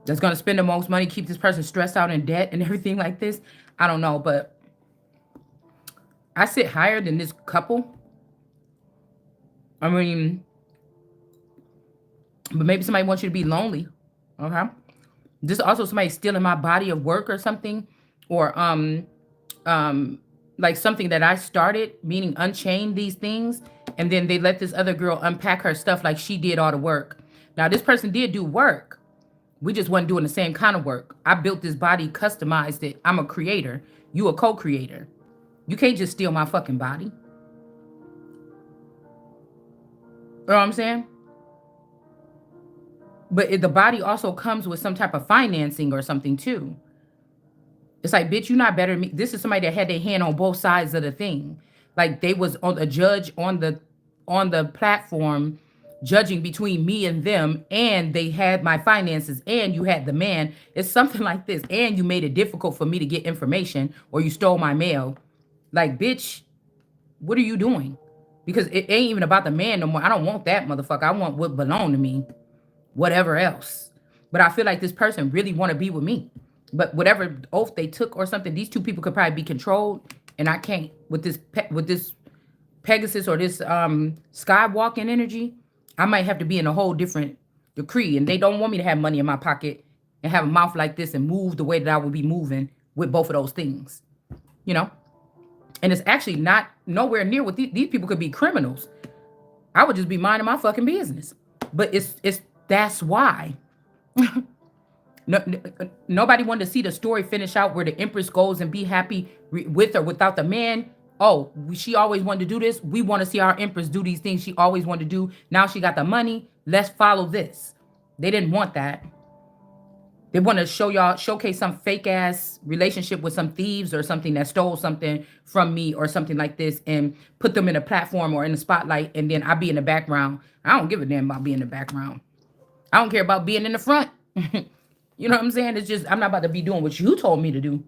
That's going to spend the most money, keep this person stressed out in debt and everything like this. I don't know, but I sit higher than this couple. I mean, but maybe somebody wants you to be lonely. Okay. This also somebody stealing my body of work or something, or um like something that I started, meaning unchained these things, and then they let this other girl unpack her stuff like she did all the work. Now this person did do work. We just wasn't doing the same kind of work. I built this body, customized it. I'm a creator. You a co-creator. You can't just steal my fucking body. You know what I'm saying? But the body also comes with some type of financing or something too. It's like, bitch, you're not better than me. This is somebody that had their hand on both sides of the thing. Like they was on a judge on the platform judging between me and them, and they had my finances, and you had the man. It's something like this. And you made it difficult for me to get information, or you stole my mail. Like, bitch, what are you doing? Because it ain't even about the man no more. I don't want that motherfucker. I want what belonged to me, whatever else. But I feel like this person really want to be with me. But whatever oath they took or something, these two people could probably be controlled, and I can't with this Pegasus or this skywalking energy. I might have to be in a whole different decree, and they don't want me to have money in my pocket and have a mouth like this and move the way that I would be moving with both of those things, you know. And it's actually not nowhere near what these people could be criminals. I would just be minding my fucking business. But it's that's why. No, nobody wanted to see the story finish out where the Empress goes and be happy with or without the man. Oh, she always wanted to do this. We want to see our Empress do these things she always wanted to do. Now she got the money. Let's follow this. They didn't want that. They want to showcase some fake ass relationship with some thieves or something that stole something from me or something like this, and put them in a platform or in the spotlight, and then I be in the background. I don't give a damn about being in the background. I don't care about being in the front. You know what I'm saying? It's just, I'm not about to be doing what you told me to do.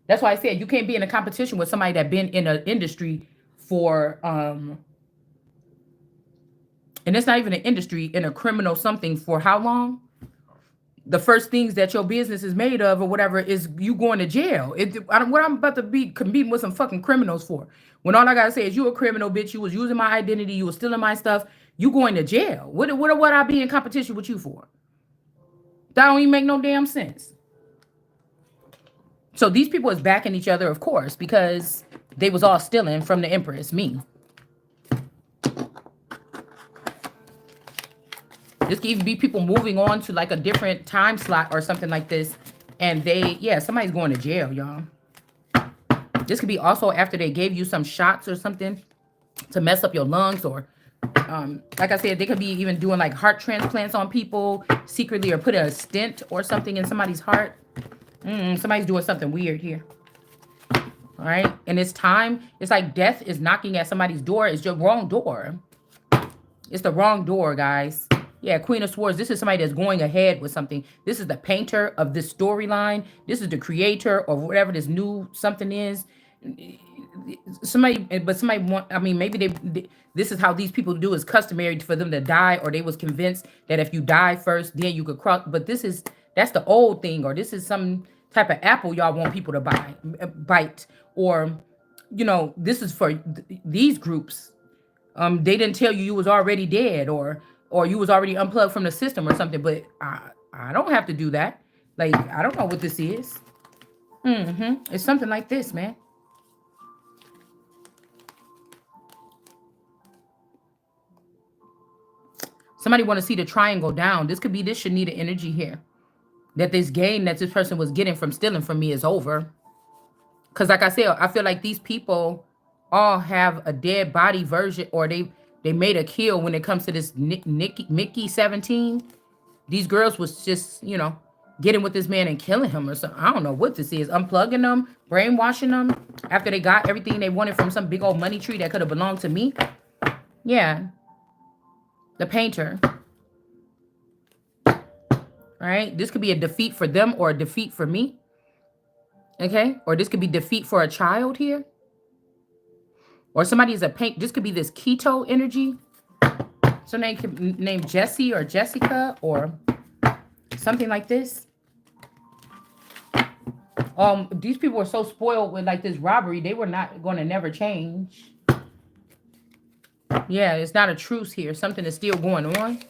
That's why I said you can't be in a competition with somebody that been in an industry for and it's not even an industry, in a criminal something for how long? The first things that your business is made of or whatever is you going to jail. What I'm about to be competing with some fucking criminals for. When all I gotta say is you a criminal, bitch. You was using my identity. You was stealing my stuff. You going to jail. What I be in competition with you for? That don't even make no damn sense. So these people is backing each other, of course, because they was all stealing from the Empress, me. This could even be people moving on to like a different time slot or something like this. And somebody's going to jail, y'all. This could be also after they gave you some shots or something to mess up your lungs, or like I said, they could be even doing like heart transplants on people secretly, or put a stent or something in somebody's heart. Somebody's doing something weird here. All right. And it's time. It's like death is knocking at somebody's door. It's your wrong door. It's the wrong door, guys. Yeah, Queen of Swords. This is somebody that's going ahead with something. This is the painter of this storyline. This is the creator of whatever this new something is. Somebody want, I mean, maybe this is how these people do, is customary for them to die, or they was convinced that if you die first, then you could cross. But that's the old thing, or this is some type of apple y'all want people to bite, or, you know, this is for these groups. They didn't tell you was already dead, or you was already unplugged from the system or something. But I don't have to do that. Like, I don't know what this is. It's something like this, man. Somebody want to see the triangle down. This could be this Shanita energy here. That this gain that this person was getting from stealing from me is over. Because like I said, I feel like these people all have a dead body version, or they made a kill when it comes to this Mickey 17. These girls was just, you know, getting with this man and killing him or something. I don't know what this is. Unplugging them, brainwashing them after they got everything they wanted from some big old money tree that could have belonged to me. Yeah. The painter. Right? This could be a defeat for them or a defeat for me. Okay? Or this could be defeat for a child here. Or somebody is a paint. This could be this keto energy. Somebody named Jesse or Jessica, or Something like this. These people were so spoiled with like this robbery, they were not going to never change. Yeah, it's not a truce here. Something is still going on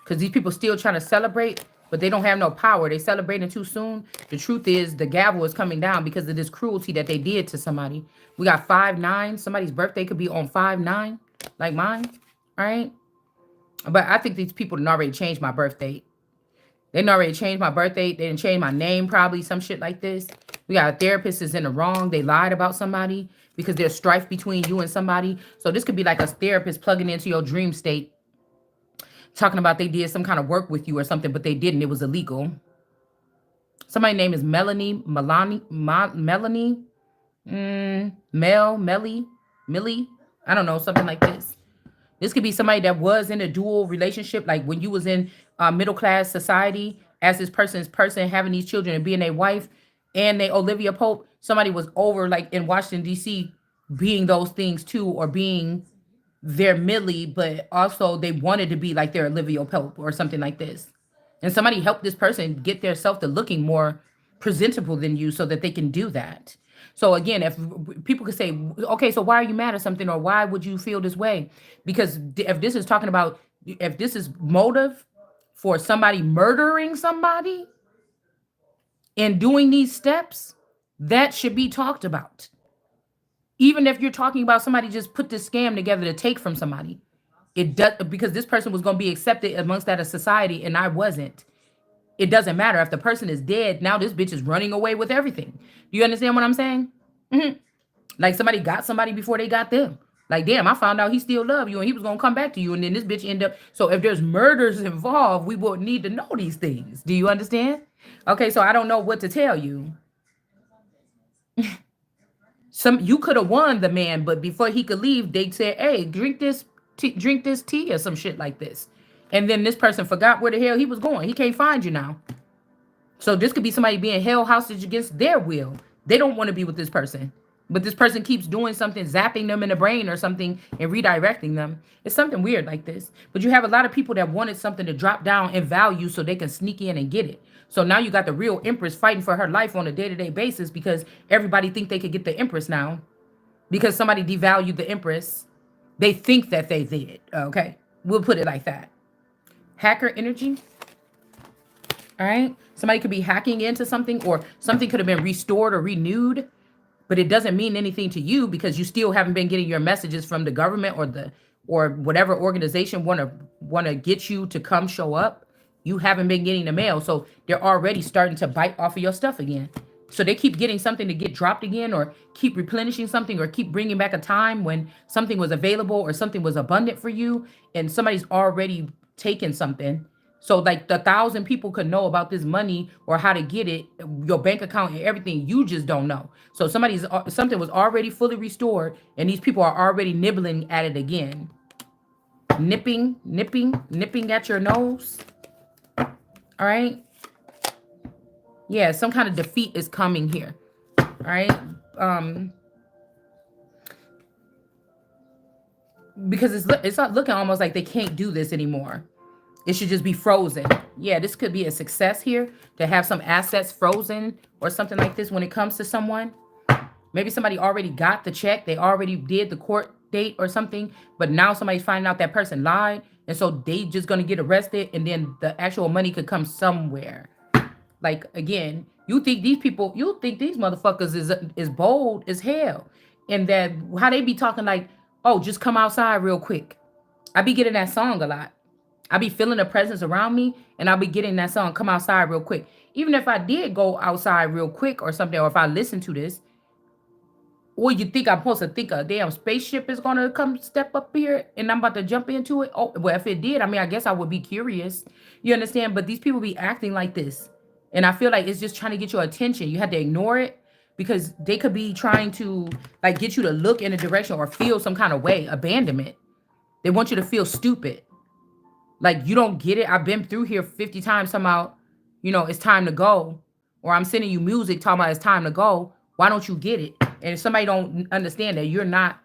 because these people still trying to celebrate, but they don't have no power. They celebrating too soon. The truth is, the gavel is coming down because of this cruelty that they did to somebody. We got 5-9. Somebody's birthday could be on 5-9, like mine. All right, but I think these people done already changed my birth date. They done already changed my birth date. They didn't change my name, probably some shit like this. We got a therapist is in the wrong. They lied about somebody because there's strife between you and somebody. So this could be like a therapist plugging into your dream state, talking about they did some kind of work with you or something, but they didn't. It was illegal. Somebody's name is Melanie, Millie. I don't know, something like this. This could be somebody that was in a dual relationship, like when you was in middle class society, as this person having these children and being a wife, and they Olivia Pope. Somebody was over like in Washington D.C. being those things too, or being their Millie, but also they wanted to be like their Olivia Pope or something like this. And somebody helped this person get their self to looking more presentable than you so that they can do that. So again, if people could say, okay, so why are you mad or something, or why would you feel this way? Because if this is talking about, if this is motive for somebody murdering somebody and doing these steps, that should be talked about. Even if you're talking about somebody just put this scam together to take from somebody, it does, because this person was going to be accepted amongst that of society and I wasn't. It doesn't matter if the person is dead. Now this bitch is running away with everything. Do you understand what I'm saying? Mhm. Like somebody got somebody before they got them. Like, damn, I found out he still loved you and he was going to come back to you. And then this bitch end up. So if there's murders involved, we would need to know these things. Do you understand? Okay, so I don't know what to tell you. You could have won the man, but before he could leave, they said, "Hey, drink this tea or some shit like this." And then this person forgot where the hell he was going. He can't find you now. So this could be somebody being held hostage against their will. They don't want to be with this person, but this person keeps doing something, zapping them in the brain or something and redirecting them. It's something weird like this. But you have a lot of people that wanted something to drop down in value so they can sneak in and get it. So now you got the real Empress fighting for her life on a day-to-day basis because everybody think they could get the Empress now because somebody devalued the Empress. They think that they did. Okay, we'll put it like that. Hacker energy. All right. Somebody could be hacking into something, or something could have been restored or renewed, but it doesn't mean anything to you because you still haven't been getting your messages from the government or whatever organization want to get you to come show up. You haven't been getting the mail, so they're already starting to bite off of your stuff again. So they keep getting something to get dropped again, or keep replenishing something, or keep bringing back a time when something was available or something was abundant for you, and somebody's already taken something. So like the 1,000 people could know about this money or how to get it, your bank account and everything. You just don't know. So something was already fully restored, and these people are already nibbling at it again. Nipping at your nose. All right. Yeah, some kind of defeat is coming here. All right. Because it's not looking almost like they can't do this anymore. It should just be frozen. Yeah, this could be a success here to have some assets frozen or something like this when it comes to someone. Maybe somebody already got the check. They already did the court date or something, but now somebody's finding out that person lied. And so they just going to get arrested, and then the actual money could come somewhere. Like, again, you think these motherfuckers is bold as hell. And that how they be talking like, oh, just come outside real quick. I be getting that song a lot. I be feeling the presence around me, and I'll be getting that song, come outside real quick. Even if I did go outside real quick or something, or if I listen to this, or you think I'm supposed to think a damn spaceship is going to come step up here and I'm about to jump into it? Oh, well, if it did, I mean, I guess I would be curious. You understand? But these people be acting like this. And I feel like it's just trying to get your attention. You have to ignore it because they could be trying to like get you to look in a direction or feel some kind of way, abandonment. They want you to feel stupid. Like, you don't get it. I've been through here 50 times talking about, it's time to go. Or I'm sending you music talking about it's time to go. Why don't you get it? And if somebody don't understand that you're not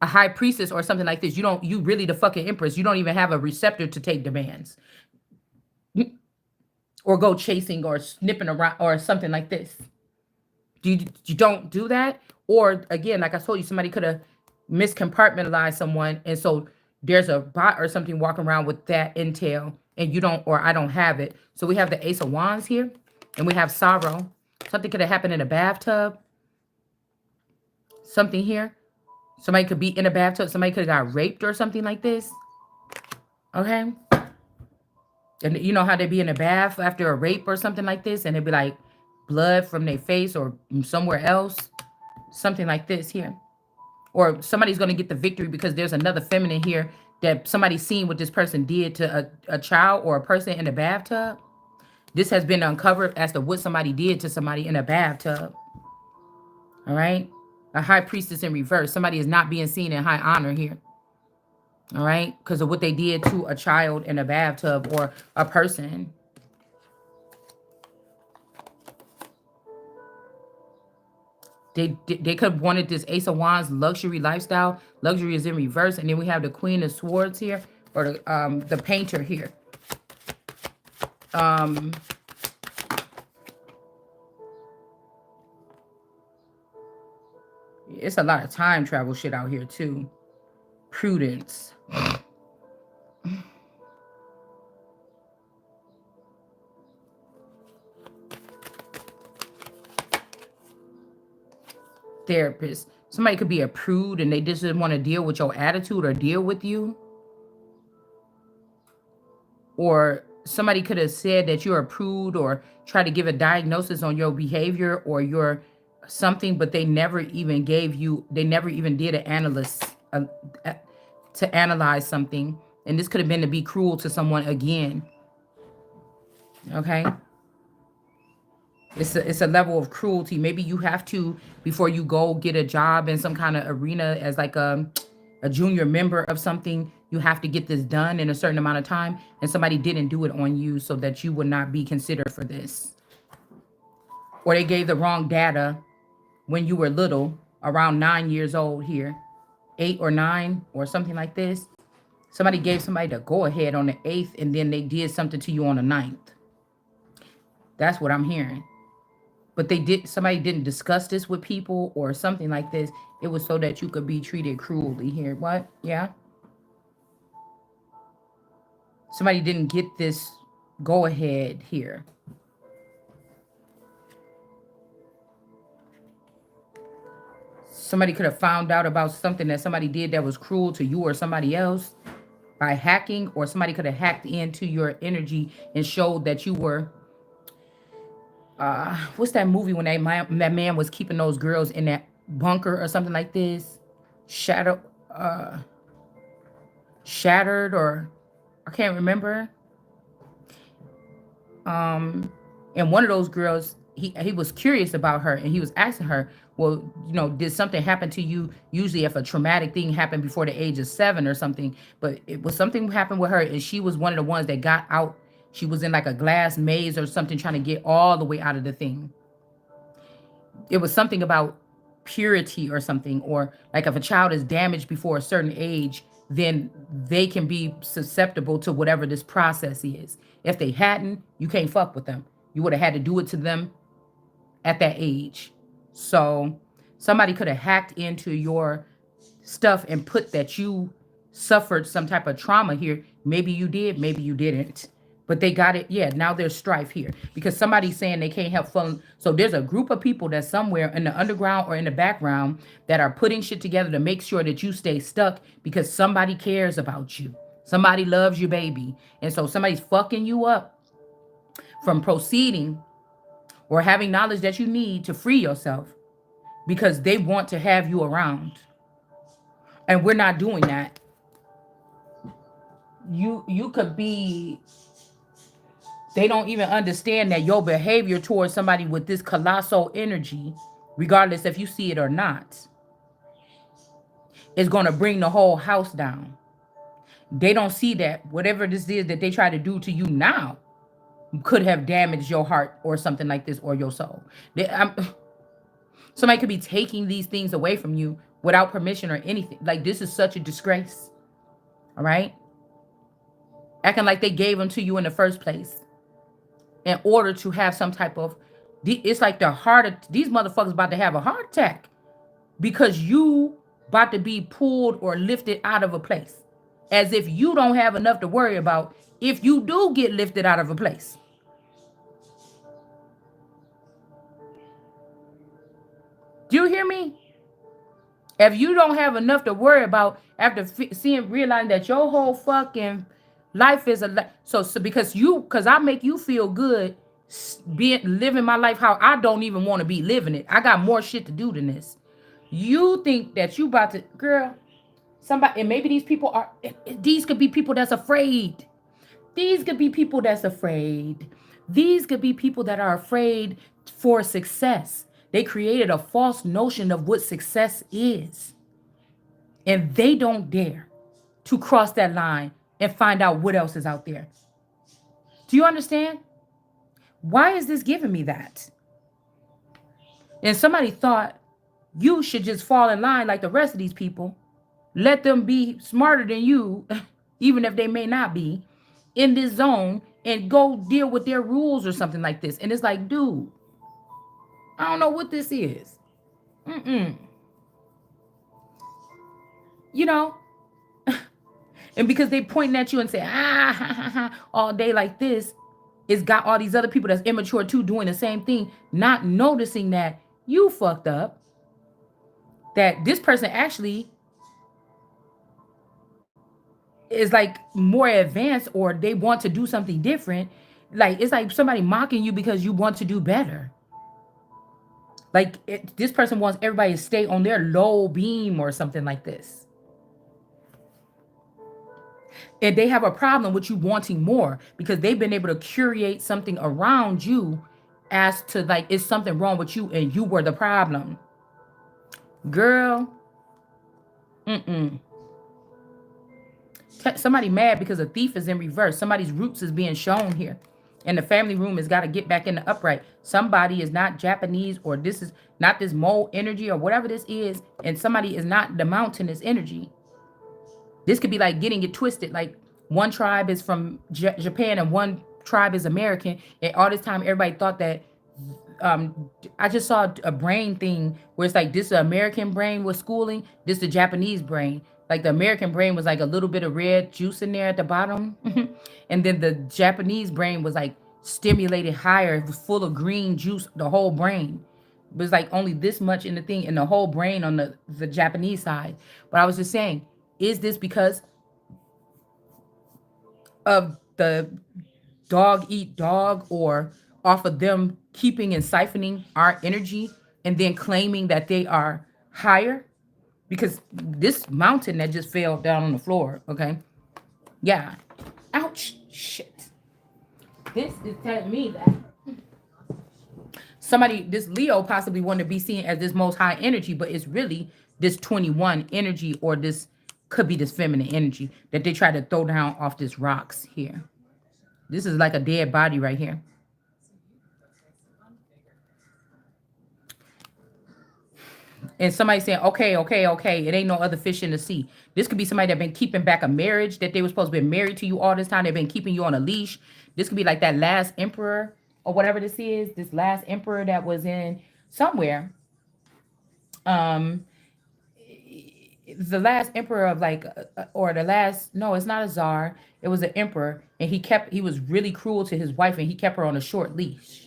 a high priestess or something like this, you really the fucking Empress. You don't even have a receptor to take demands. or go chasing or snipping around or something like this. You don't do that? Or again, like I told you, somebody could have miscompartmentalized someone, and so there's a bot or something walking around with that intel, and you don't, or I don't have it. So we have the Ace of Wands here, and we have sorrow. Something could have happened in a bathtub. Something here. Somebody could be in a bathtub. Somebody could have got raped or something like this. Okay. And you know how they be in a bath after a rape or something like this, and it'd be like blood from their face or somewhere else. Something like this here. Or somebody's going to get the victory because there's another feminine here that somebody's seen what this person did to a child or a person in a bathtub. This has been uncovered as to what somebody did to somebody in a bathtub. All right. A high priestess in reverse. Somebody is not being seen in high honor here. All right. Because of what they did to a child in a bathtub or a person. They could have wanted this Ace of Wands luxury lifestyle. Luxury is in reverse. And then we have the Queen of Swords here. Or the Painter here. It's a lot of time travel shit out here too. Prudence. Therapist. Somebody could be a prude and they just didn't want to deal with your attitude or deal with you. Or somebody could have said that you're a prude or try to give a diagnosis on your behavior or your something, but they never even gave you, they never even did an analyst to analyze something. And this could have been to be cruel to someone again. Okay. It's a level of cruelty. Maybe you have to, before you go get a job in some kind of arena as like a junior member of something, you have to get this done in a certain amount of time. And somebody didn't do it on you so that you would not be considered for this. Or they gave the wrong data when you were little, around 9 years old here, 8 or 9 or something like this. Somebody gave somebody the go ahead on the 8th and then they did something to you on the 9th. That's what I'm hearing. But somebody didn't discuss this with people or something like this. It was so that you could be treated cruelly here. What? Yeah. Somebody didn't get this go ahead here. Somebody could have found out about something that somebody did that was cruel to you or somebody else by hacking, or somebody could have hacked into your energy and showed that you were what's that movie when that man was keeping those girls in that bunker or something like this? Shattered, or I can't remember. And one of those girls, he was curious about her and he was asking her, well, you know, did something happen to you? Usually if a traumatic thing happened before the age of 7 or something, but it was something happened with her and she was one of the ones that got out. She was in like a glass maze or something trying to get all the way out of the thing. It was something about purity or something, or like if a child is damaged before a certain age, then they can be susceptible to whatever this process is. If they hadn't, you can't fuck with them. You would have had to do it to them at that age. So somebody could have hacked into your stuff and put that you suffered some type of trauma here. Maybe you did, maybe you didn't. But they got it. Yeah, now there's strife here because somebody's saying they can't help falling. So there's a group of people that's somewhere in the underground or in the background that are putting shit together to make sure that you stay stuck because somebody cares about you. Somebody loves you, baby. And so somebody's fucking you up from proceeding or having knowledge that you need to free yourself because they want to have you around. And we're not doing that. You could be... They don't even understand that your behavior towards somebody with this colossal energy, regardless if you see it or not, is going to bring the whole house down. They don't see that whatever this is that they try to do to you now could have damaged your heart or something like this or your soul. Somebody could be taking these things away from you without permission or anything. Like, this is such a disgrace. All right? Acting like they gave them to you in the first place. in order to have some type of, it's like the heart, these motherfuckers about to have a heart attack because you about to be pulled or lifted out of a place, as if you don't have enough to worry about if you do get lifted out of a place. Do you hear me? If you don't have enough to worry about after seeing, realizing that your whole fucking life is so because I make you feel good, being living my life how I don't even want to be living it. I got more shit to do than this. You think that you about to, girl, somebody, and maybe these people are, these could be people that's afraid. These could be people that's afraid. These could be people that are afraid for success. They created a false notion of what success is. And they don't dare to cross that line and find out what else is out there. Do you understand? Why is this giving me that? And somebody thought you should just fall in line like the rest of these people. Let them be smarter than you, even if they may not be, in this zone and go deal with their rules or something like this. And it's like, dude, I don't know what this is. Mm-mm. You know? And because they pointing at you and say, ha, ha, ha, all day like this, it's got all these other people that's immature too doing the same thing, not noticing that you fucked up, that this person actually is like more advanced or they want to do something different. Like it's like somebody mocking you because you want to do better. Like this person wants everybody to stay on their low beam or something like this. And they have a problem with you wanting more because they've been able to curate something around you as to like it's something wrong with you and you were the problem. Girl, mm-mm. Somebody mad because a thief is in reverse. Somebody's roots is being shown here. And the family room has got to get back in the upright. Somebody is not Japanese, or this is not this mole energy or whatever this is. And somebody is not the mountainous energy. This could be like getting it twisted. Like one tribe is from Japan and one tribe is American. And all this time, everybody thought that. I just saw a brain thing where it's like this American brain was schooling, this the Japanese brain. Like the American brain was like a little bit of red juice in there at the bottom, and then the Japanese brain was like stimulated higher. It was full of green juice, the whole brain. It was like only this much in the thing, and the whole brain on the Japanese side. But I was just saying, is this because of the dog eat dog, or off of them keeping and siphoning our energy and then claiming that they are higher? Because this mountain that just fell down on the floor, okay? Yeah. Ouch. Shit. This is telling me that somebody, this Leo possibly wanted to be seen as this most high energy, but it's really this 21 energy, or this could be this feminine energy that they try to throw down off this rocks here. This is like a dead body right here. And somebody saying, okay, okay, okay, it ain't no other fish in the sea. This could be somebody that been keeping back a marriage that they were supposed to be married to you all this time. They've been keeping you on a leash. This could be like that last emperor or whatever this is. This last emperor that was in somewhere. Um, the last emperor of like, or the last, no, it's not a czar. It was an emperor, and he was really cruel to his wife, and he kept her on a short leash.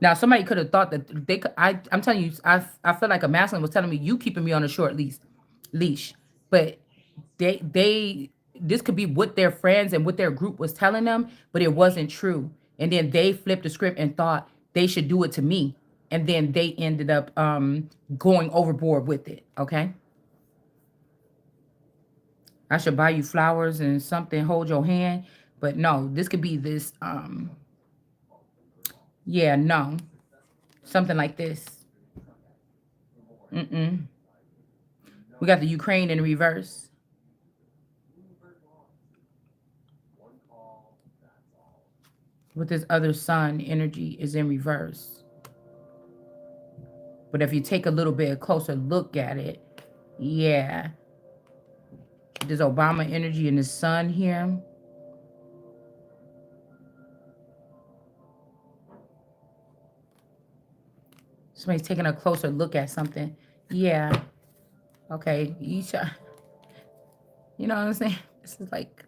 Now, somebody could have thought that they could. I'm telling you, I feel like a masculine was telling me you keeping me on a short leash, but they this could be what their friends and what their group was telling them, but it wasn't true. And then they flipped the script and thought they should do it to me, and then they ended up going overboard with it. Okay, I should buy you flowers and something, hold your hand, but no, this could be this. Yeah, no, something like this. Mm-mm. We got the Ukraine in reverse. With this other sun energy is in reverse. But if you take a little bit closer look at it, yeah. There's Obama energy in the sun here. Somebody's taking a closer look at something. Yeah. Okay. You know what I'm saying? This is like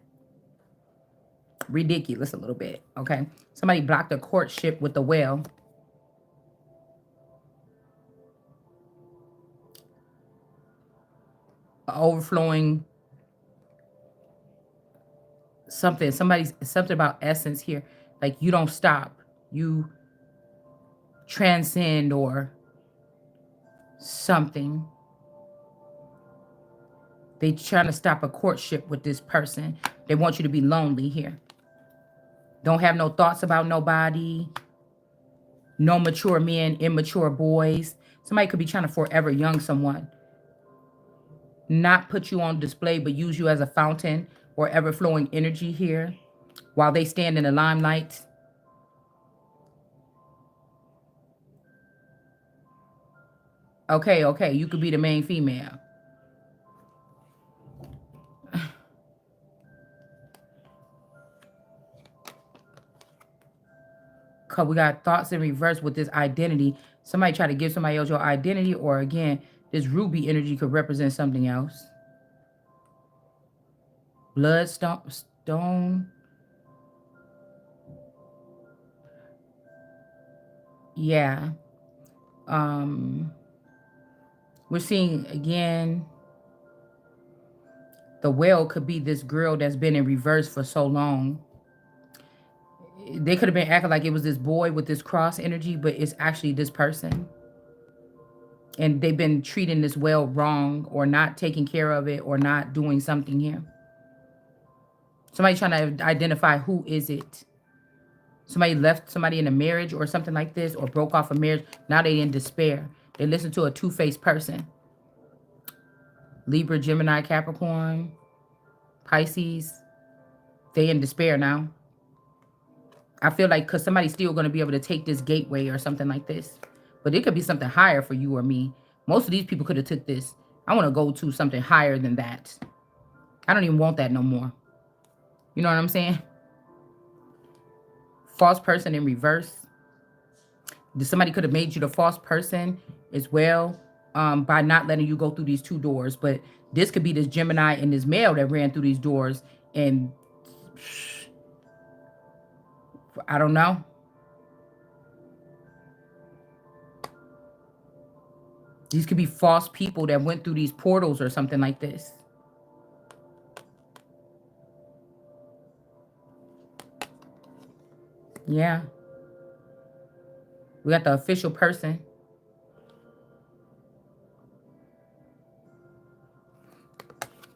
ridiculous a little bit. Okay. Somebody blocked a courtship with the whale. Overflowing something. Something about essence here. Like you don't stop. You transcend or something. They trying to stop a courtship with this person. They want you to be lonely here. Don't have no thoughts about nobody. No mature men, immature boys. Somebody could be trying to forever young someone. Not put you on display, but use you as a fountain or ever flowing energy here while they stand in the limelight. Okay, you could be the main female. Cause we got thoughts in reverse with this identity. Somebody try to give somebody else your identity, or again, this ruby energy could represent something else. Bloodstone. Yeah. We're seeing again, the whale could be this girl that's been in reverse for so long. They could have been acting like it was this boy with this cross energy, but it's actually this person. And they've been treating this whale wrong or not taking care of it or not doing something here. Somebody trying to identify who is it. Somebody left somebody in a marriage or something like this, or broke off a marriage. Now they in despair. They listen to a two-faced person. Libra, Gemini, Capricorn, Pisces. They in despair now. I feel like because somebody's still going to be able to take this gateway or something like this. But it could be something higher for you or me. Most of these people could have took this. I want to go to something higher than that. I don't even want that no more. You know what I'm saying? False person in reverse. Somebody could have made you the false person as well, by not letting you go through these two doors. But this could be this Gemini and this male that ran through these doors. And I don't know. These could be false people that went through these portals or something like this. Yeah. We got the official person.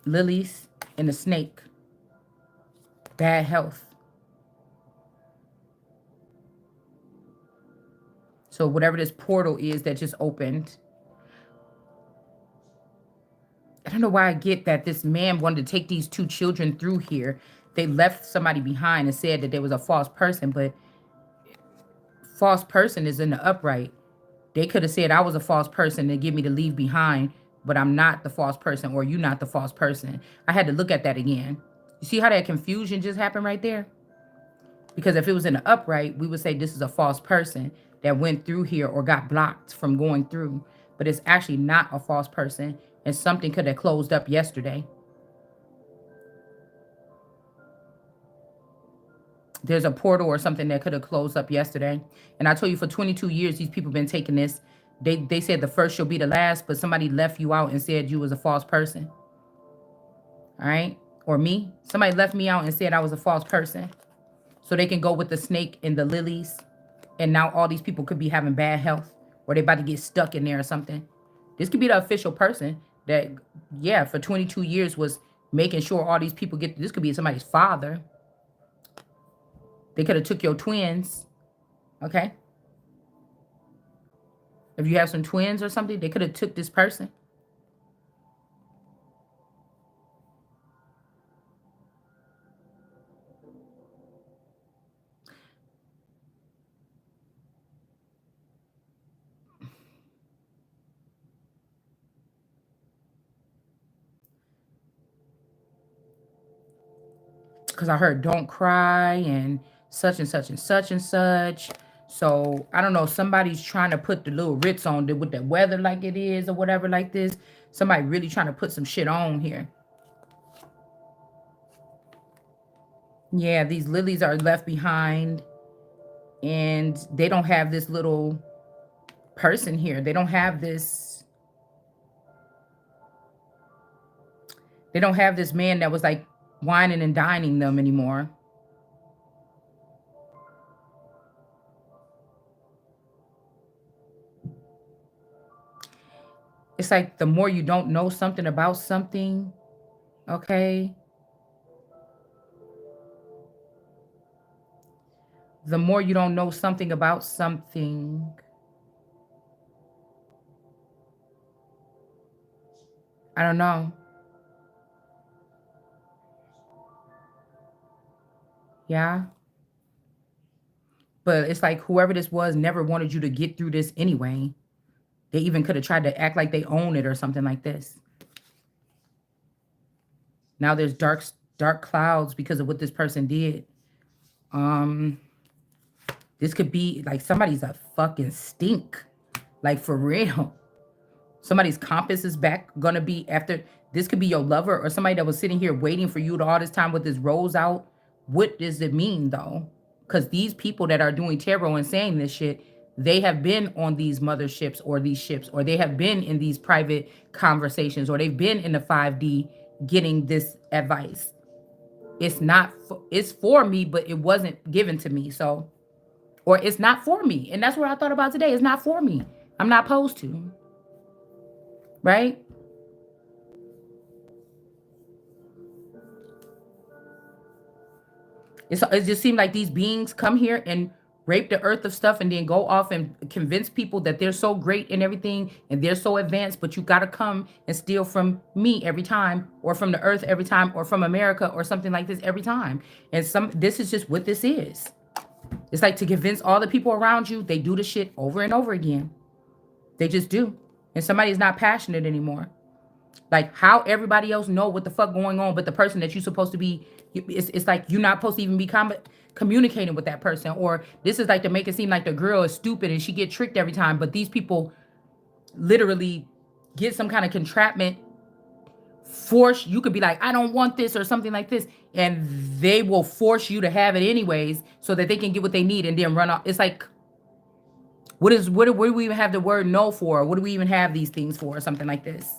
Lilies and the snake. Bad health. So whatever this portal is that just opened. I don't know why I get that this man wanted to take these two children through here. They left somebody behind and said that there was a false person, but false person is in the upright. They could have said I was a false person to get me to leave behind, but I'm not the false person, or you not the false person. I had to look at that again. You see how that confusion just happened right there? Because if it was in the upright, we would say this is a false person that went through here or got blocked from going through. But it's actually not a false person, and something could have closed up yesterday. There's a portal or something that could have closed up yesterday. And I told you for 22 years, these people been taking this. They said the first shall be the last, but somebody left you out and said you was a false person. All right? Or me. Somebody left me out and said I was a false person. So they can go with the snake and the lilies. And now all these people could be having bad health, or they about to get stuck in there or something. This could be the official person that, yeah, for 22 years was making sure all these people get, this could be somebody's father. They could have took your twins, okay? If you have some twins or something, they could have took this person. Because I heard don't cry and such and such and such and such. So I don't know. Somebody's trying to put the little Ritz on with the weather like it is or whatever like this. Somebody really trying to put some shit on here. Yeah, these lilies are left behind, and they don't have this little person here. They don't have this. They don't have this man that was like whining and dining them anymore. It's like the more you don't know something about something, okay, the more you don't know something about something, I don't know. Yeah. But it's like whoever this was never wanted you to get through this anyway. They even could have tried to act like they own it or something like this. Now there's dark clouds because of what this person did. Um this could be like somebody's a fucking stink. Like for real. Somebody's compass is back gonna be after this could be your lover or somebody that was sitting here waiting for you to all this time with this rose out. What does it mean though? Because these people that are doing tarot and saying this shit, they have been on these motherships or these ships, or they have been in these private conversations, or they've been in the 5D getting this advice. It's not, it's for me, but it wasn't given to me. So, or it's not for me. And that's what I thought about today. It's not for me. I'm not supposed to. Right? It just seemed like these beings come here and rape the earth of stuff and then go off and convince people that they're so great and everything and they're so advanced, but you got to come and steal from me every time, or from the earth every time, or from America or something like this every time. And this is just what this is. It's like to convince all the people around you, they do the shit over and over again. They just do. And somebody's not passionate anymore. Like how everybody else know what the fuck going on, but the person that you're supposed to be, it's like you're not supposed to even be communicating with that person. Or this is like to make it seem like the girl is stupid and she get tricked every time. But these people literally get some kind of entrapment, force, you could be like, I don't want this or something like this. And they will force you to have it anyways so that they can get what they need and then run off. It's like, what do we even have the word no for? What do we even have these things for or something like this?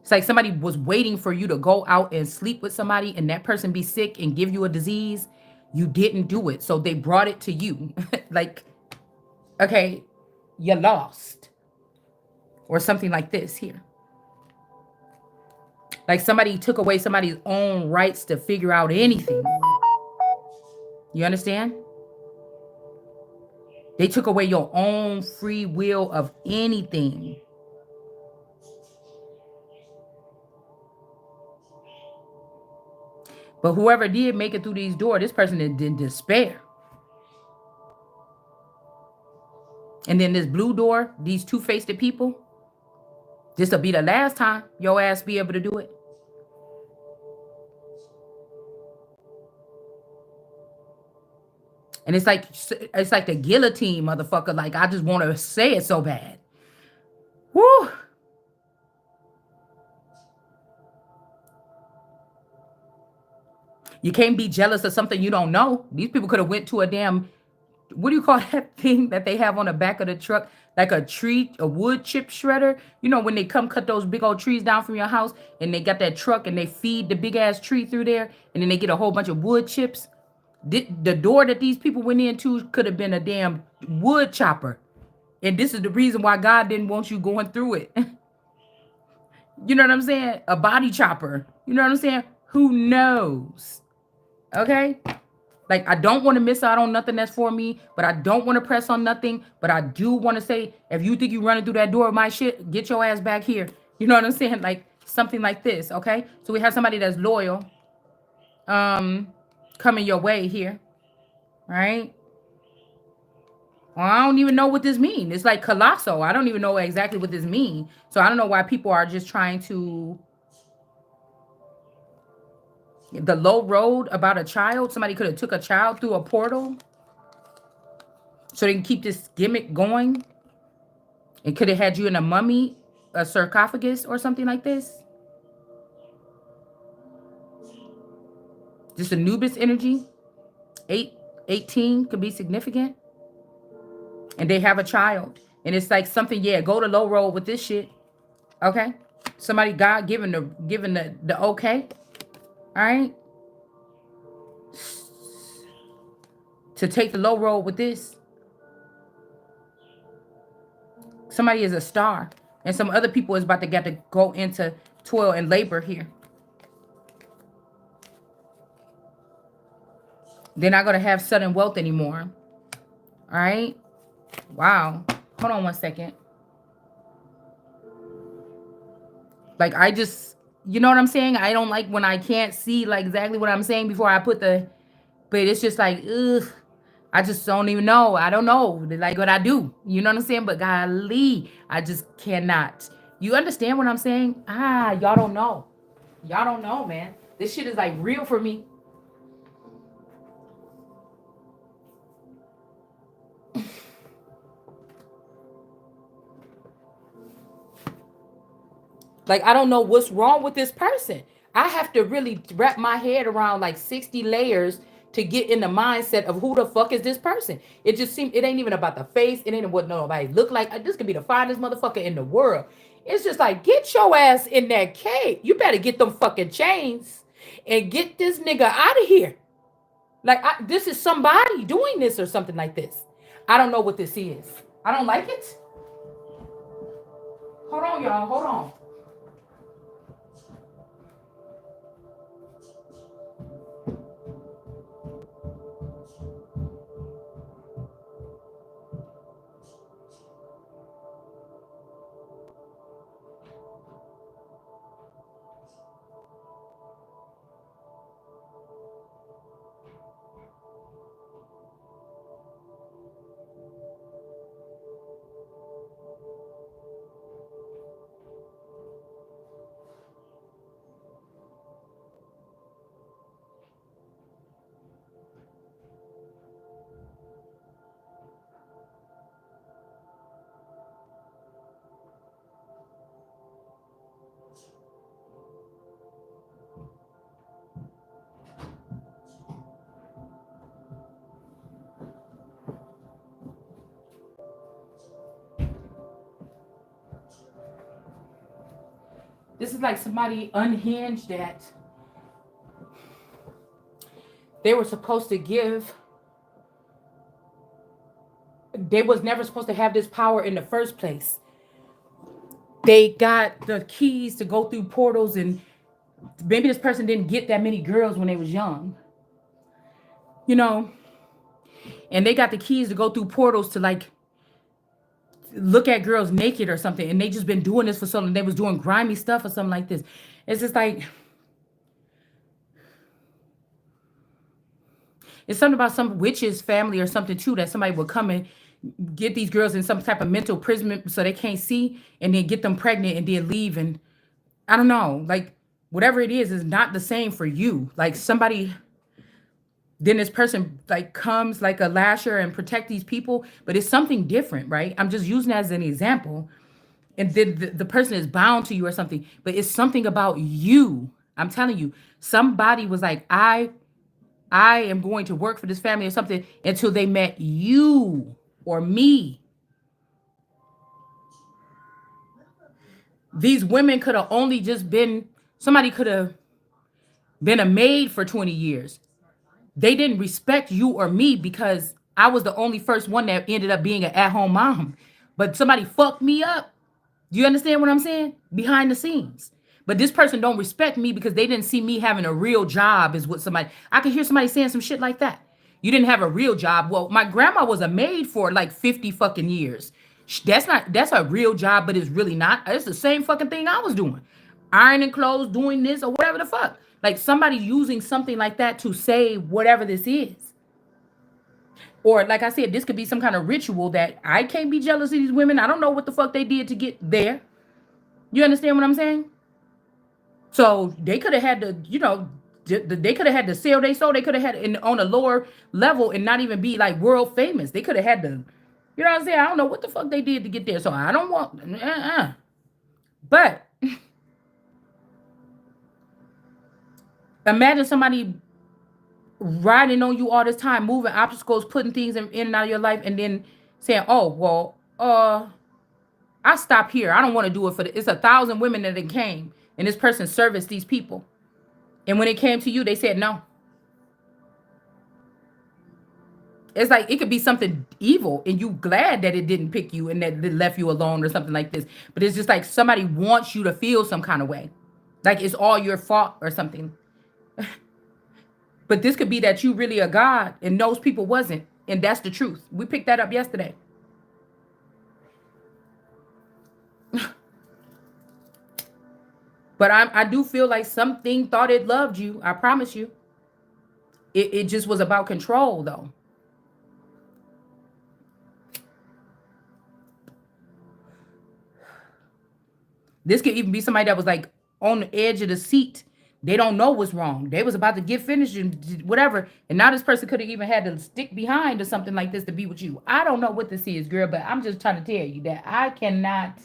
It's like somebody was waiting for you to go out and sleep with somebody and that person be sick and give you a disease. You didn't do it. So they brought it to you. Like, okay, you lost. Or something like this here. Like somebody took away somebody's own rights to figure out anything. You understand? They took away your own free will of anything. But whoever did make it through these doors, this person is in despair. And then this blue door, these two-faced people, this will be the last time your ass be able to do it. And it's like the guillotine, motherfucker. Like, I just want to say it so bad. Woo! You can't be jealous of something you don't know. These people could have went to a damn, what do you call that thing that they have on the back of the truck? Like a wood chip shredder. You know, when they come cut those big old trees down from your house and they got that truck and they feed the big ass tree through there and then they get a whole bunch of wood chips. The door that these people went into could have been a damn wood chopper. And this is the reason why God didn't want you going through it. You know what I'm saying? A body chopper. You know what I'm saying? Who knows? Okay? Like, I don't want to miss out on nothing that's for me, but I don't want to press on nothing. But I do want to say, if you think you running through that door of my shit, get your ass back here. You know what I'm saying? Like, something like this, okay? So we have somebody that's loyal coming your way here, right? Well, I don't even know what this means. It's like colossal. I don't even know exactly what this means. So I don't know why people are just trying to... The low road about a child. Somebody could have took a child through a portal. so they can keep this gimmick going. And could have had you in a mummy, a sarcophagus, or something like this. Just Anubis energy. 18 could be significant. And they have a child. And it's like something, yeah, go to low road with this shit. Okay? Somebody, God given the okay. All right? To take the low road with this. Somebody is a star. And some other people is about to get to go into toil and labor here. They're not going to have sudden wealth anymore. All right? Wow. Hold on one second. Like, I just, you know what I'm saying? I don't like when I can't see like exactly what I'm saying before I put the, but it's just like, ugh. I just don't even know. I don't know. Like what I do. You know what I'm saying? But golly, I just cannot. You understand what I'm saying? Y'all don't know. Y'all don't know, man. This shit is like real for me. Like, I don't know what's wrong with this person. I have to really wrap my head around like 60 layers to get in the mindset of who the fuck is this person. It just seems, it ain't even about the face. It ain't what nobody look like. This could be the finest motherfucker in the world. It's just like, get your ass in that cave. You better get them fucking chains and get this nigga out of here. Like, this is somebody doing this or something like this. I don't know what this is. I don't like it. Hold on, y'all. Hold on. This is like somebody unhinged that they were supposed to give. They was never supposed to have this power in the first place. They got the keys to go through portals, and maybe this person didn't get that many girls when they was young. You know, and they got the keys to go through portals to like look at girls naked or something, and they just been doing this for so long. They was doing grimy stuff or something like this. It's just like, it's something about some witch's family or something too, that somebody would come and get these girls in some type of mental imprisonment so they can't see, and then get them pregnant and then leave. And I don't know, like whatever it is not the same for you. Like somebody, then this person like comes like a lasher and protect these people, but it's something different, right? I'm just using it as an example. And then the person is bound to you or something, but it's something about you. I'm telling you, somebody was like, I am going to work for this family or something, until they met you or me. These women could have only just been, somebody could have been a maid for 20 years. They didn't respect you or me because I was the only first one that ended up being an at-home mom. But somebody fucked me up. Do you understand what I'm saying? Behind the scenes. But this person don't respect me because they didn't see me having a real job, is what somebody, I could hear somebody saying some shit like that. You didn't have a real job. Well, my grandma was a maid for like 50 fucking years. That's a real job, but it's really not. It's the same fucking thing I was doing. Ironing clothes, doing this or whatever the fuck. Like somebody using something like that to say whatever this is. Or like I said, this could be some kind of ritual that I can't be jealous of these women. I don't know what the fuck they did to get there. You understand what I'm saying? So they could have had to, They could have had to sell their soul. They could have had it on a lower level and not even be like world famous. They could have had to, you know what I'm saying? I don't know what the fuck they did to get there. So I don't want, But imagine somebody riding on you all this time, moving obstacles, putting things in and out of your life, and then saying, "Oh, well, I stop here. I don't want to do it for the." It's 1,000 women that it came, and this person serviced these people, and when it came to you, they said no. It's like it could be something evil, and you glad that it didn't pick you and that it left you alone or something like this. But it's just like somebody wants you to feel some kind of way, like it's all your fault or something. But this could be that you really are God and those people wasn't. And that's the truth. We picked that up yesterday. But I do feel like something thought it loved you. I promise you. It just was about control, though. This could even be somebody that was like on the edge of the seat. They don't know what's wrong. They was about to get finished and whatever. And now this person could have even had to stick behind or something like this to be with you. I don't know what this is, girl, but I'm just trying to tell you that I cannot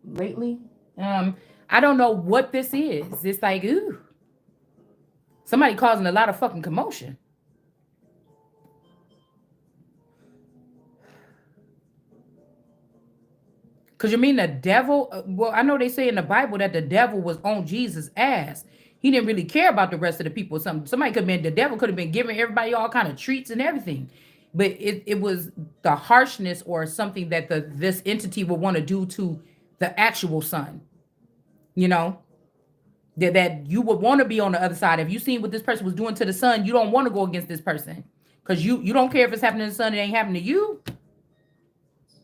lately. I don't know what this is. It's like, ooh. Somebody causing a lot of fucking commotion. Because you mean the devil? Well, I know they say in the Bible that the devil was on Jesus' ass. He didn't really care about the rest of the people. Somebody could have been, the devil could have been giving everybody all kind of treats and everything. But it was the harshness or something that this entity would want to do to the actual son. You know? That you would want to be on the other side. If you seen what this person was doing to the son, you don't want to go against this person. Because you don't care if it's happening to the son, it ain't happening to you.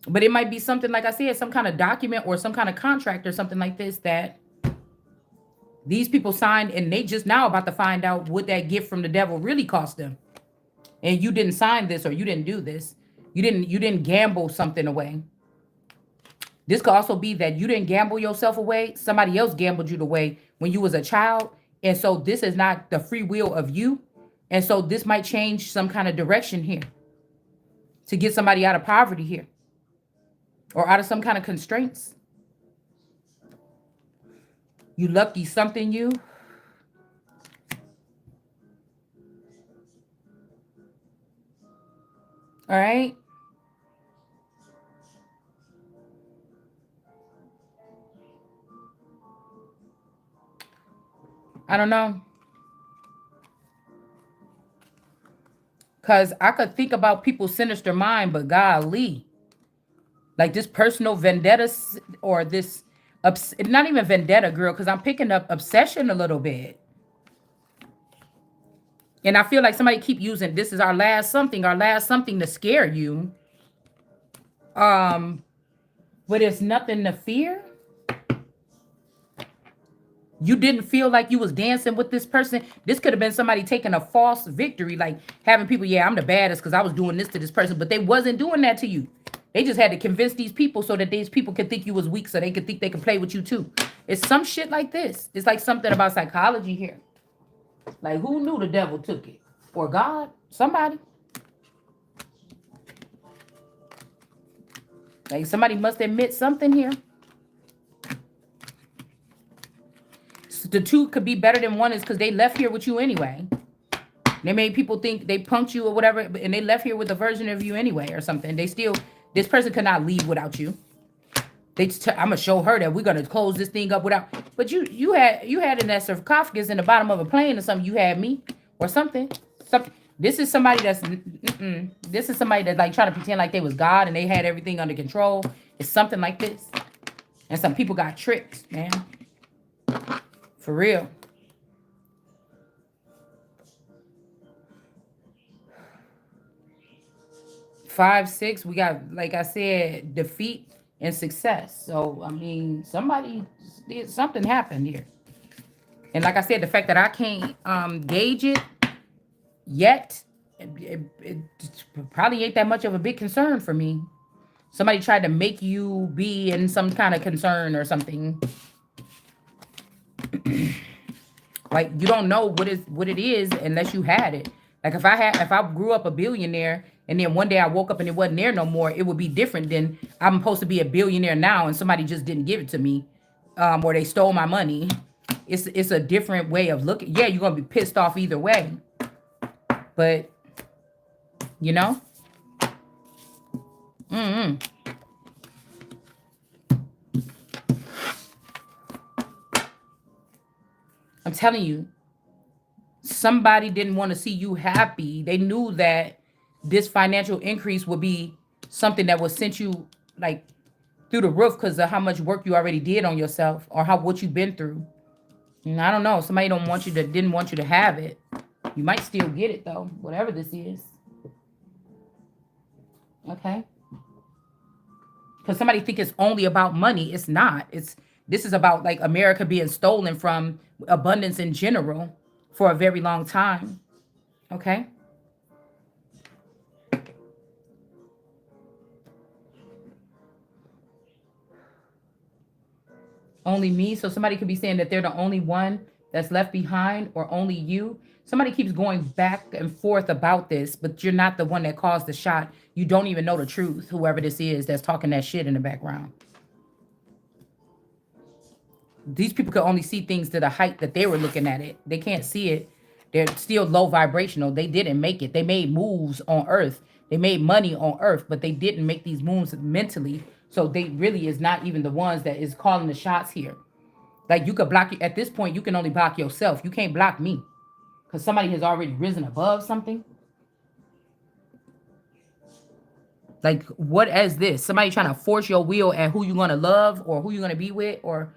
But it might be something, like I said, some kind of document or some kind of contract or something like this that these people signed, and they just now about to find out what that gift from the devil really cost them. And you didn't sign this or you didn't do this. You didn't gamble something away. This could also be that you didn't gamble yourself away. Somebody else gambled you away when you was a child. And so this is not the free will of you. And so this might change some kind of direction here to get somebody out of poverty here. Or out of some kind of constraints. You lucky something, you. All right. I don't know. Because I could think about people's sinister mind, but golly. Like this personal vendetta or this, not even vendetta, girl, because I'm picking up obsession a little bit. And I feel like somebody keep using this is our last something to scare you. But it's nothing to fear. You didn't feel like you was dancing with this person. This could have been somebody taking a false victory, like having people, yeah, I'm the baddest because I was doing this to this person, but they wasn't doing that to you. They just had to convince these people so that these people could think you was weak so they could think they could play with you too. It's some shit like this. It's like something about psychology here. Like who knew the devil took it? Or God? Somebody. Like somebody must admit something here. So the two could be better than one is because they left here with you anyway. They made people think they punked you or whatever, and they left here with a version of you anyway or something. They still, this person could not leave without you. I'm gonna show her that we're gonna close this thing up without. But you had in that sarcophagus in the bottom of a plane or something. You had me or something. This is somebody that's this is somebody that's like trying to pretend like they was God and they had everything under control. It's something like this, and some people got tricked, man. For real. Five, six. We got, like I said, defeat and success. So I mean, something happened here. And like I said, the fact that I can't gauge it yet, it probably ain't that much of a big concern for me. Somebody tried to make you be in some kind of concern or something. Like, you don't know what it is unless you had it. Like, if I grew up a billionaire and then one day I woke up and it wasn't there no more, it would be different than I'm supposed to be a billionaire now and somebody just didn't give it to me, or they stole my money. It's a different way of looking. Yeah, you're gonna be pissed off either way, but you know, mm-mm. I'm telling you, somebody didn't want to see you happy. They knew that this financial increase would be something that would send you like through the roof because of how much work you already did on yourself or how what you've been through. And I don't know. Somebody don't want you to didn't want you to have it. You might still get it though, whatever this is. Okay. Because somebody think it's only about money. It's not. This is about like America being stolen from, abundance in general, for a very long time. Okay. Only me. So somebody could be saying that they're the only one that's left behind, or only you. Somebody keeps going back and forth about this, but you're not the one that caused the shot. You don't even know the truth, whoever this is that's talking that shit in the background. These people could only see things to the height that they were looking at it. They can't see it. They're still low vibrational. They didn't make it. They made moves on earth. They made money on earth, but they didn't make these moves mentally. So they really is not even the ones that is calling the shots here. Like, you could block you at this point. You can only block yourself. You can't block me because somebody has already risen above something. Like, what is this? Somebody trying to force your will at who you're gonna love or who you're gonna be with or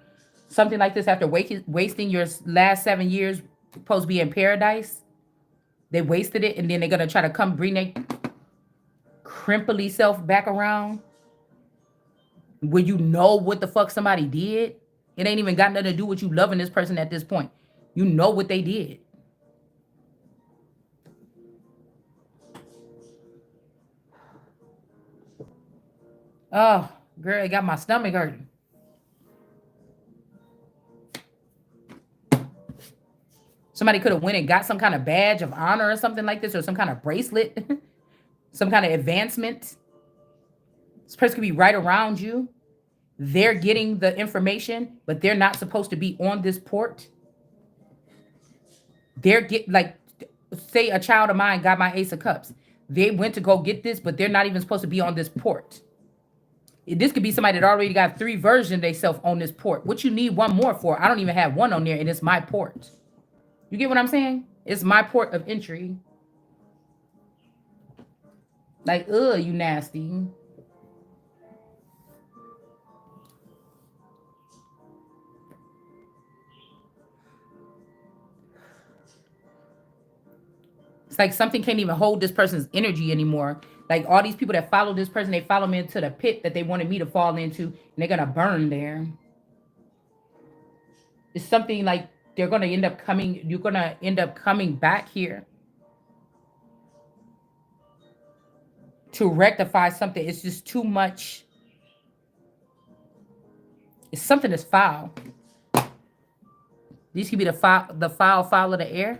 something like this after wasting your last 7 years supposed to be in paradise. They wasted it, and then they're gonna try to come bring their crimply self back around when you know what the fuck somebody did. It ain't even got nothing to do with you loving this person at this point. You know what they did. Oh, girl, it got my stomach hurting. Somebody could have went and got some kind of badge of honor or something like this, or some kind of bracelet, some kind of advancement. This person could be right around you. They're getting the information, but they're not supposed to be on this port. They're get like, say a child of mine got my Ace of Cups. They went to go get this, but they're not even supposed to be on this port. This could be somebody that already got 3 versions of themselves on this port. What you need one more for? I don't even have one on there, and it's my port. You get what I'm saying? It's my port of entry. Like, ugh, you nasty. It's like something can't even hold this person's energy anymore. Like, all these people that follow this person, they follow me into the pit that they wanted me to fall into, and they're gonna burn there. It's something like they're gonna end up coming. You're gonna end up coming back here to rectify something. It's just too much. It's something that's foul. These could be the foul of the air.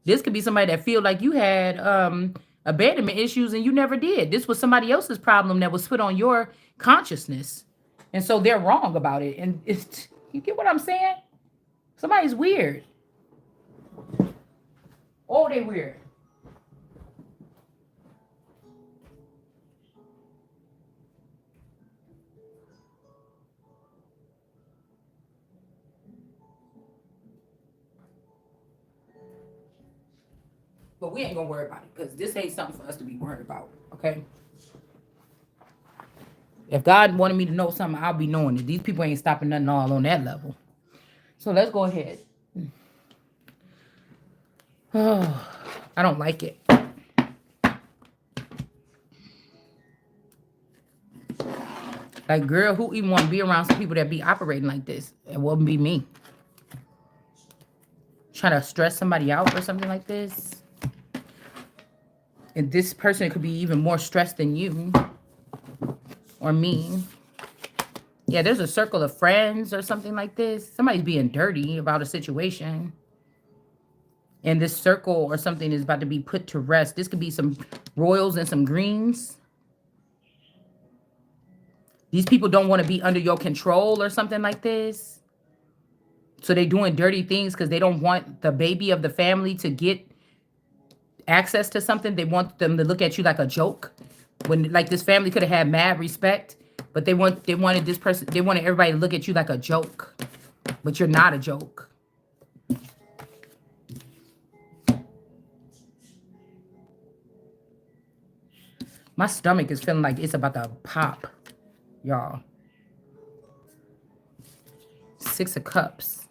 This could be somebody that feel like you had abandonment issues and you never did. This was somebody else's problem that was put on your consciousness. And so they're wrong about it. And it's, you get what I'm saying? Somebody's weird. Oh, they weird. But we ain't gonna worry about it because this ain't something for us to be worried about. Okay. If God wanted me to know something, I'll be knowing it. These people ain't stopping nothing all on that level. So let's go ahead. Oh, I don't like it. Like, girl, who even want to be around some people that be operating like this? It wouldn't be me. Trying to stress somebody out or something like this. And this person could be even more stressed than you. or mean. Yeah, there's a circle of friends or something like this. Somebody's being dirty about a situation. And this circle or something is about to be put to rest. This could be some royals and some greens. These people don't want to be under your control or something like this. So they're doing dirty things because they don't want the baby of the family to get access to something. They want them to look at you like a joke. When like this family could have had mad respect, but they wanted this person, they wanted everybody to look at you like a joke. But you're not a joke. My stomach is feeling like it's about to pop, y'all. 6 of Cups.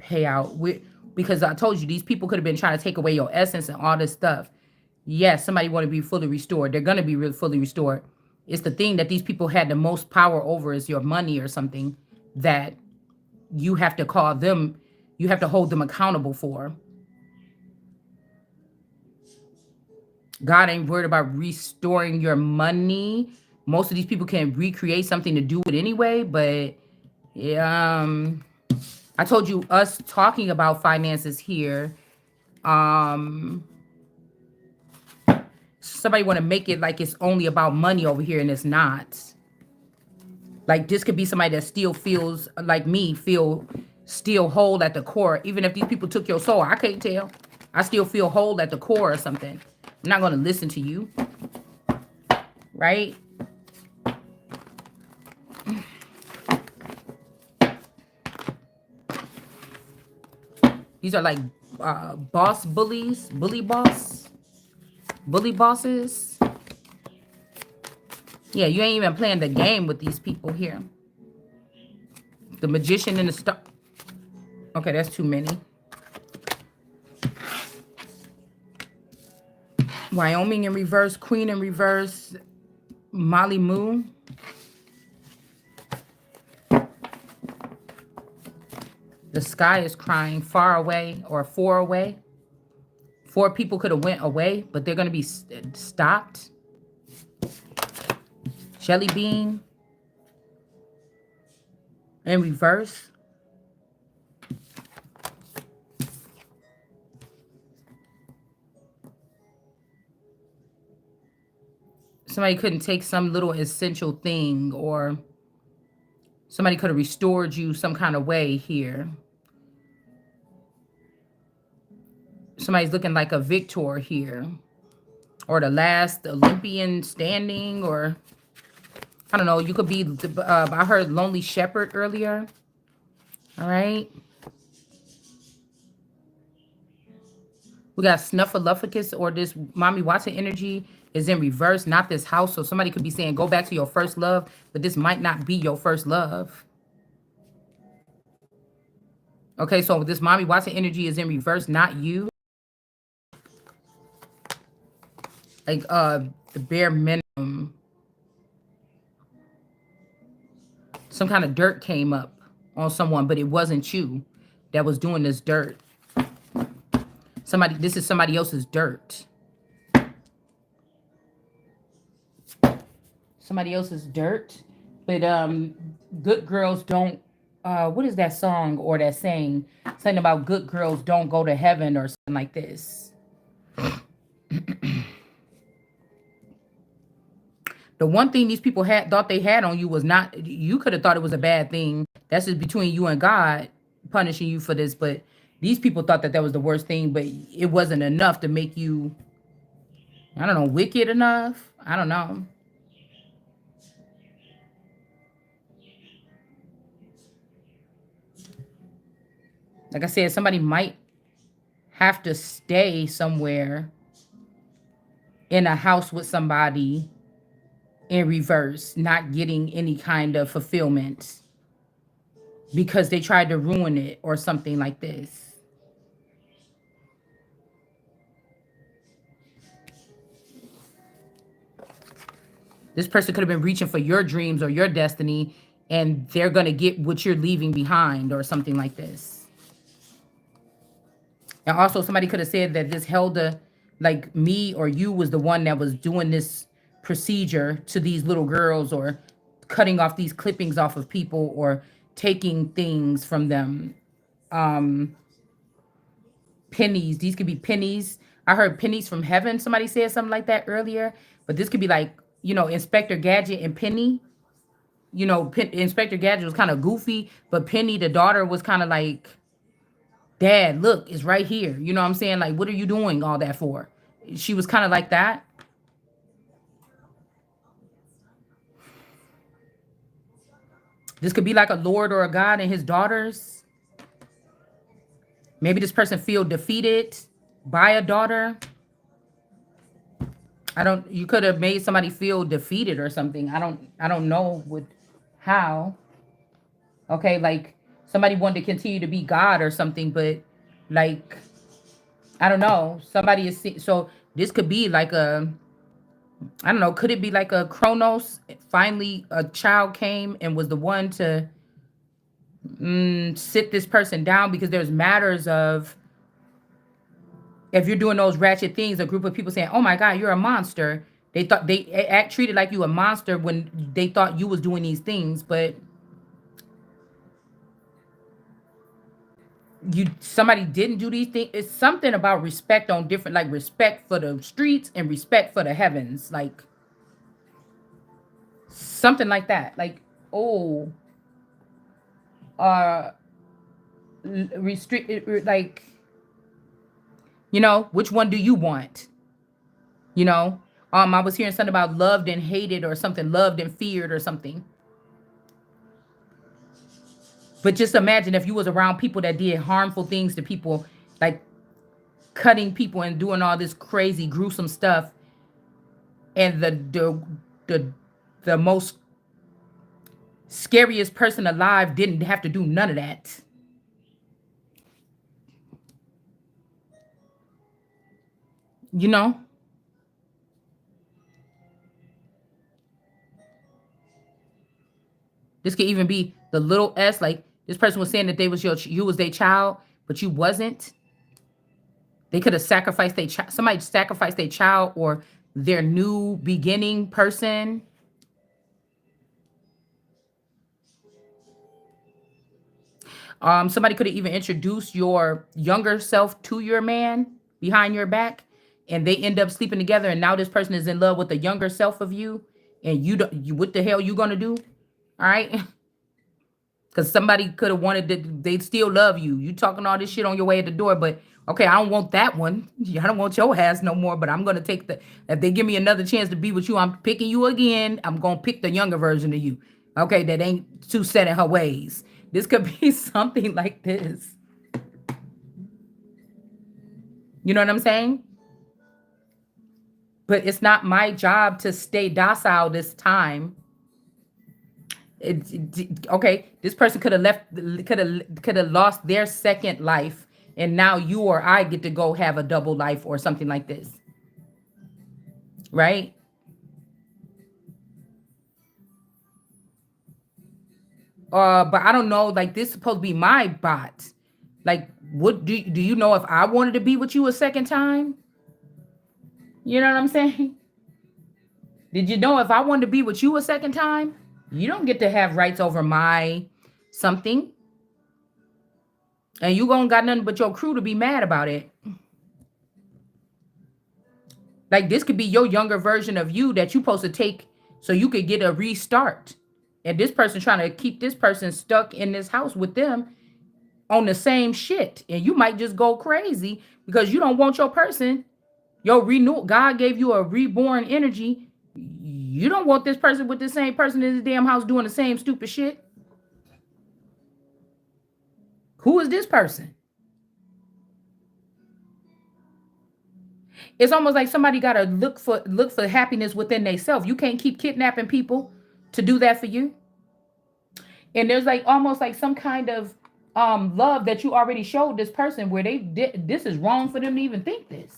Payout. Because I told you, these people could have been trying to take away your essence and all this stuff. Yes, somebody want to be fully restored. They're going to be really fully restored. It's the thing that these people had the most power over is your money or something that you have to call them, you have to hold them accountable for. God ain't worried about restoring your money. Most of these people can recreate something to do it anyway, but I told you us talking about finances here. Somebody want to make it like it's only about money over here, and it's not. Like this could be somebody that still feels like me, feel still whole at the core. Even if these people took your soul, I can't tell. I still feel whole at the core or something. I'm not going to listen to you. Right? These are like boss bullies, bully bosses. Yeah, you ain't even playing the game with these people here. The Magician and the Star. Okay, that's too many. Wyoming in reverse, Queen in reverse, Molly Moo. The Sky is crying, far away or 4 away. 4 people could have went away, but they're going to be stopped. Jelly Bean in reverse. Somebody couldn't take some little essential thing, or somebody could have restored you some kind of way here. Somebody's looking like a victor here, or the last Olympian standing, or I don't know. You could be, I heard Lonely Shepherd earlier. All right. We got Snuffleupagus, or this Mommy Watson energy is in reverse, not this house. So somebody could be saying, go back to your first love, but this might not be your first love. Okay, so this Mommy Watson energy is in reverse, not you. Like the bare minimum. Some kind of dirt came up on someone, but it wasn't you that was doing this dirt. This is somebody else's dirt. Somebody else's dirt. But good girls don't, what is that song or that saying? Something about good girls don't go to heaven or something like this. The one thing these people thought they had on you was not, you could have thought it was a bad thing. That's just between you and God punishing you for this. But these people thought that was the worst thing, but it wasn't enough to make you, I don't know, wicked enough. I don't know. Like I said, somebody might have to stay somewhere in a house with somebody in reverse, not getting any kind of fulfillment because they tried to ruin it or something like this. This person could have been reaching for your dreams or your destiny, and they're going to get what you're leaving behind or something like this. And also somebody could have said that this Helda, like me or you, was the one that was doing this procedure to these little girls, or cutting off these clippings off of people, or taking things from them. Um Pennies. These could be pennies. I heard pennies from heaven. Somebody said something like that earlier. But this could be like, Inspector Gadget and Penny. Inspector Gadget was kind of goofy, but Penny, the daughter, was kind of like, Dad, look, it's right here. You know what I'm saying? Like, what are you doing all that for? She was kind of like that. This could be like a lord or a god and his daughters. Maybe this person feel defeated by a daughter. You could have made somebody feel defeated or something. I don't know how. Okay, like somebody wanted to continue to be God or something, but like, I don't know. Somebody so this could be like I don't know, could it be like a Chronos? Finally a child came and was the one to sit this person down, because there's matters of, if you're doing those ratchet things, a group of people saying, "Oh my God, you're a monster." They thought they act treated like you a monster when they thought you was doing these things, but somebody didn't do these things. It's something about respect on different, like respect for the streets and respect for the heavens, like something like that. Like, oh, uh, restrict, like, which one do you want? You know, I was hearing something about loved and hated or something, loved and feared or something. But just imagine if you was around people that did harmful things to people, like cutting people and doing all this crazy, gruesome stuff, and the the most scariest person alive didn't have to do none of that. You know, this could even be the little s. Like this person was saying that they was you was their child, but you wasn't. They could have sacrificed their child. Somebody sacrificed their child or their new beginning person. Somebody could have even introduced your younger self to your man behind your back, and they end up sleeping together. And now this person is in love with the younger self of you, and you don't. What the hell you gonna do? All right, because somebody could have wanted that. They still love you. You talking all this shit on your way at the door, but okay, I don't want that one. I don't want your ass no more. But I'm gonna take the. If they give me another chance to be with you, I'm picking you again. I'm gonna pick the younger version of you. Okay, that ain't too set in her ways. This could be something like this. You know what I'm saying? But it's not my job to stay docile this time. Okay, this person could have left, could have lost their second life, and now you or I get to go have a double life or something like this, right? But I don't know. Like this is supposed to be my bot. Like, what do you know if I wanted to be with you a second time? You know what I'm saying? Did you know if I wanted to be with you a second time, you don't get to have rights over my something, and you gonna got nothing but your crew to be mad about it. Like this could be your younger version of you that you supposed to take so you could get a restart. And this person trying to keep this person stuck in this house with them on the same shit. And you might just go crazy because you don't want your person, your renewal. God gave you a reborn energy. You don't want this person with the same person in the damn house doing the same stupid shit. Who is this person? It's almost like somebody got to look for happiness within themselves. You can't keep kidnapping people to do that for you. And there's like almost like some kind of love that you already showed this person where they did this is wrong for them to even think this.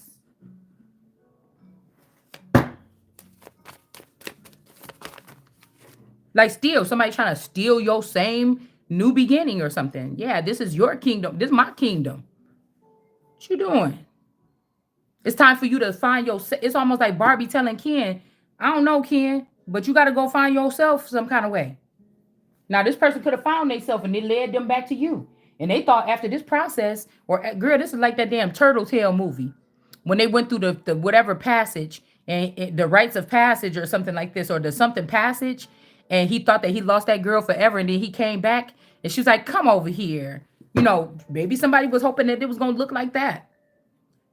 Like steal, somebody trying to steal your same new beginning or something. Yeah, this is your kingdom. This is my kingdom. What you doing? It's time for you to find yourself. It's almost like Barbie telling Ken, I don't know, Ken, but you got to go find yourself some kind of way. Now, this person could have found themselves and it led them back to you. And they thought after this process, or girl, this is like that damn Turtle Tail movie. When they went through the whatever passage and the rites of passage or something like this, or the something passage, and he thought that he lost that girl forever, and then he came back and she was like, come over here. You know, maybe somebody was hoping that it was gonna look like that.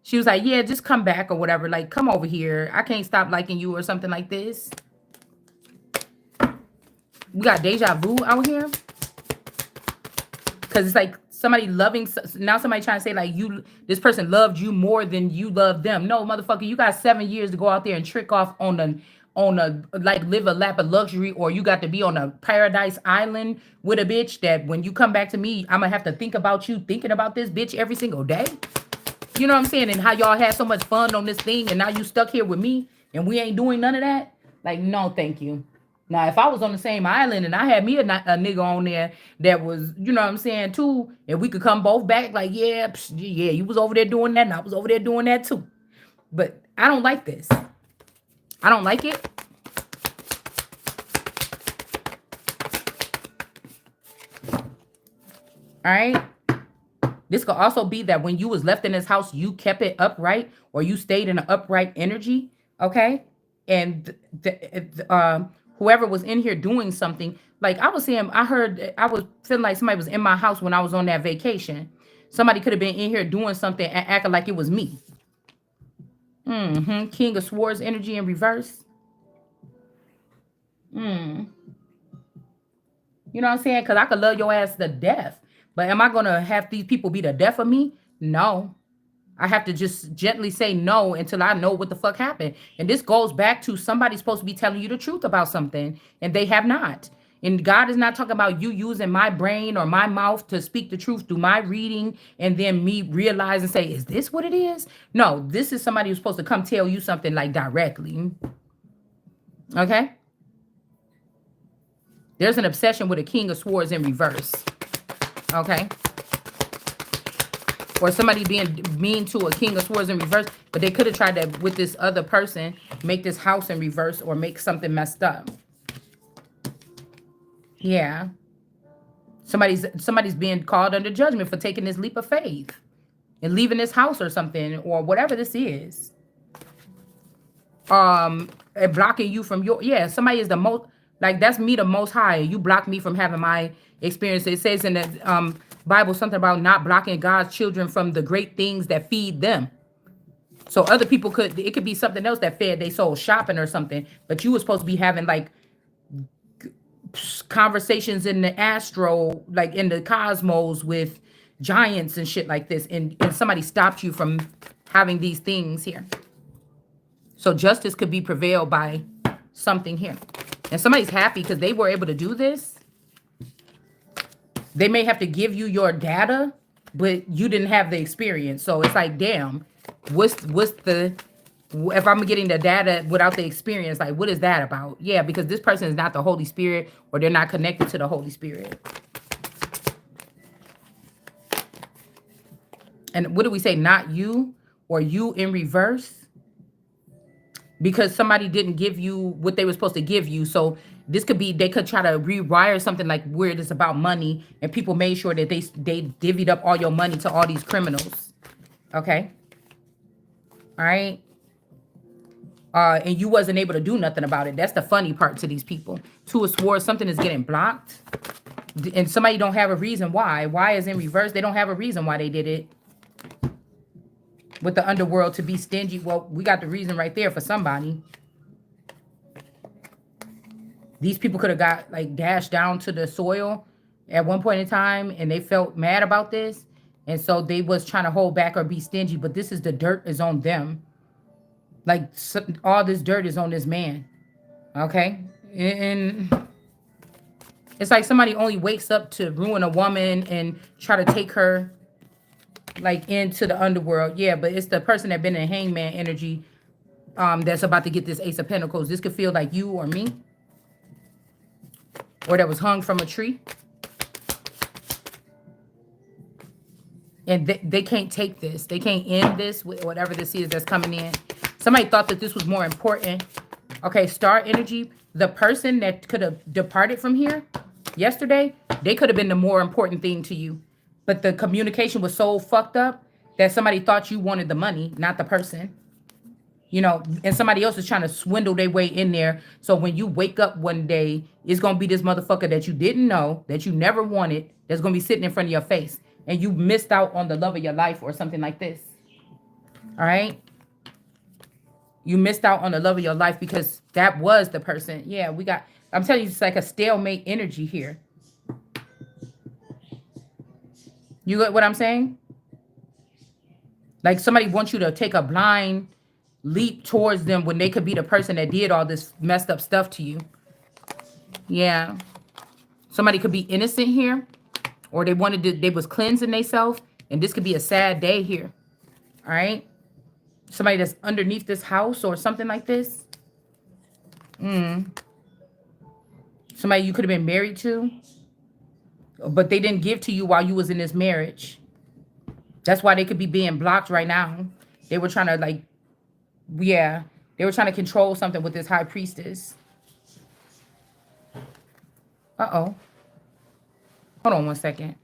She was like, yeah, just come back or whatever. Like, come over here. I can't stop liking you or something like this. We got deja vu out here. Because it's like somebody loving, now somebody trying to say like this person loved you more than you loved them. No, motherfucker, you got 7 years to go out there and trick off on a like live a lap of luxury, or you got to be on a paradise island with a bitch that when you come back to me, I'm gonna have to think about you thinking about this bitch every single day. You know what I'm saying? And how y'all had so much fun on this thing and now you stuck here with me and we ain't doing none of that? Like, no, thank you. Now, if I was on the same island and I had me a nigga on there that was, you know what I'm saying, too, and we could come both back, like, yeah, yeah, you was over there doing that and I was over there doing that, too. But I don't like this. I don't like it. All right. This could also be that when you was left in this house, you kept it upright or you stayed in an upright energy, okay? And whoever was in here doing something, like I was saying, I was feeling like somebody was in my house when I was on that vacation. Somebody could have been in here doing something and acting like it was me. King of Swords energy in reverse. You know what I'm saying? Because I could love your ass to death. But am I going to have these people be the death of me? No. I have to just gently say no until I know what the fuck happened. And this goes back to somebody's supposed to be telling you the truth about something, and they have not. And God is not talking about you using my brain or my mouth to speak the truth through my reading and then me realize and say, is this what it is? No, this is somebody who's supposed to come tell you something like directly. Okay? There's an obsession with a King of Swords in reverse. Okay? Or somebody being mean to a King of Swords in reverse, but they could have tried to, with this other person, make this house in reverse or make something messed up. Yeah. Somebody's being called under judgment for taking this leap of faith and leaving this house or something, or whatever this is. And blocking you from your, somebody is the most, like, that's me, the most high. You block me from having my experience. It says in the Bible something about not blocking God's children from the great things that feed them. So other people it could be something else that fed their soul, shopping or something, but you were supposed to be having like conversations in the astro, like in the cosmos with giants and shit like this, and somebody stopped you from having these things here. So justice could be prevailed by something here. And somebody's happy because they were able to do this. They may have to give you your data, but you didn't have the experience. So it's like, damn, what's the, if I'm getting the data without the experience, like, what is that about? Yeah, because this person is not the Holy Spirit, or they're not connected to the Holy Spirit. And what do we say? Not you, or you in reverse? Because somebody didn't give you what they were supposed to give you. So this could be, they could try to rewire something like where it's about money, and people made sure that they divvied up all your money to all these criminals. Okay. All right. And you wasn't able to do nothing about it. That's the funny part to these people. Two of Swords, something is getting blocked. And somebody don't have a reason why. Why is in reverse? They don't have a reason why they did it. With the underworld to be stingy. Well, we got the reason right there for somebody. These people could have got like dashed down to the soil at one point in time, and they felt mad about this. And so they was trying to hold back or be stingy, but this is the dirt is on them. Like all this dirt is on this man. Okay? And it's like somebody only wakes up to ruin a woman and try to take her like into the underworld. Yeah, but it's the person that been in hangman energy that's about to get this Ace of Pentacles. This could feel like you or me. Or that was hung from a tree. And they can't take this. They can't end this with whatever this is that's coming in. Somebody thought that this was more important. Okay, star energy. The person that could have departed from here yesterday, they could have been the more important thing to you. But the communication was so fucked up that somebody thought you wanted the money, not the person. You know, and somebody else is trying to swindle their way in there. So when you wake up one day, it's gonna be this motherfucker that you didn't know, that you never wanted, that's gonna be sitting in front of your face, and you missed out on the love of your life or something like this. All right, you missed out on the love of your life because that was the person. Yeah, we got. I'm telling you, it's like a stalemate energy here. You get what I'm saying? Like somebody wants you to take a blind leap towards them when they could be the person that did all this messed up stuff to you. Yeah. Somebody could be innocent here, or they was cleansing themselves, and this could be a sad day here. All right. Somebody that's underneath this house or something like this. Somebody you could have been married to, but they didn't give to you while you was in this marriage. That's why they could be being blocked right now. They were trying to like, yeah, they were trying to control something with this high priestess. Uh-oh. Hold on one second.